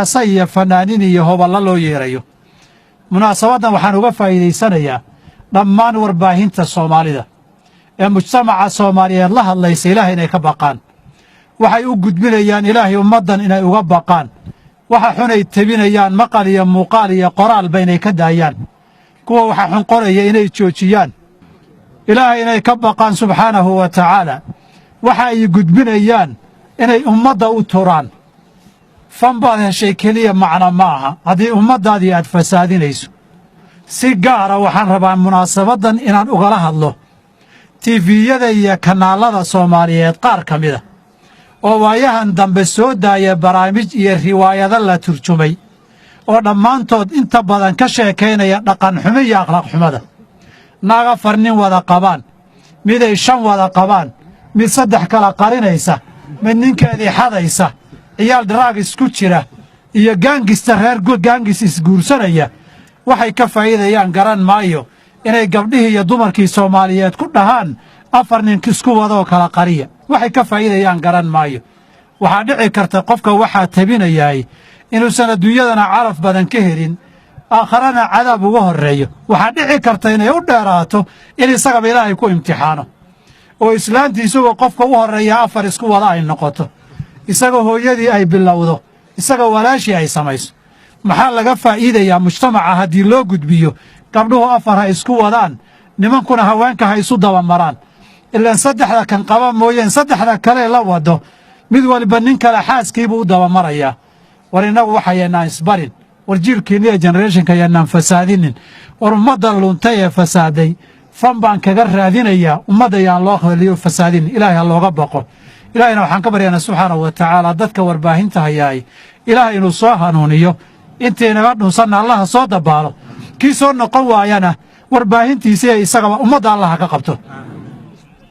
asay fanaaniin iyo hoballa loo yeerayo munaasabadan waxaan uga faa'iideysanayaa dhammaan warbaahinta Soomaalida ee mujtamaca Soomaaliyeed la hadlaysa Ilaahay inay ka baqaan waxay u gudbinayaan Ilaahay ummadan inay uga baqaan waxa xun ay tabinayaan maqal iyo muuqaal iyo qoraal baynay ka daayaan kuwa waxa xun qoraya inay joojiyaan Ilaahay inay ka baqaan subhanahu wa ta'ala waxa ay gudbinayaan inay ummadda u turaan fanbaad heshay keliya macna maaha haddii ummadaadii aad fasaadinayso si gaara waxaan rabaa munaasabadan inaan ugala hadlo TV-yada iyo kanaalada Soomaaliyeed qaar ka mid ah oo waayahan dambe soo daaya barnaamij iyo riwaayado la turjumay oo dhammaantood inta badan ka sheekaynaya dhaqan xumo iyo akhlaaq xumada naaga farnin wada qabaan mid ay shan wada qabaan mid saddex kala qarinaysa mid ninkeedii xadaysa ciyaal daraag isku jira iyo gaangista reer gaangis isguursanaya waxay ka faa'iidayaan garan maayo inay gabdhihii iyo dumarkii Soomaaliyeed ku dhahaan afar nin isku wada kala qariya waxay ka faa'iidayaan garan maayo waxa dhici karta qofka waxa tabinayay inuu sanaduuyadana caraf badan ka helin aakharana cadaab uga horeeyo waxa dhici karta inay u dheeraato in isaga Ilaahay ku imtixaano oo islaantiisu qofka u horeeya afar isku wada ay noqoto isaga hooyadii ay bilowdo isaga walaashii ay samayso maxaa laga faa'iidayaa mujtamaca haddii loo gudbiyo gabdhuhu afar ha isku wadaan nimankuna haweenka ha isu daba maraan ilaa saddexda kan qaba mooyeen saddexda kale la wado mid walba nin kale xaaskiibu u daba maraya war inagu waxaynaa isbarin war jiilkeena generationka yanaan fasaadinin war ummadda luntay ee fasaaday fan baan kaga raadinayaa ummadda yaan loo khaliyo fasaadin ilaahay looga baqo ilaahayna waxaan ka baryaynaa subxaanahu wa ta'ala dadka warbaahinta hayay ilaahay inuu soo hanuuniyo inteena dhunsan Allah soo dabaalo kii soo noqon waayana warbaahintiisa isaga ummadda Allah ka qabto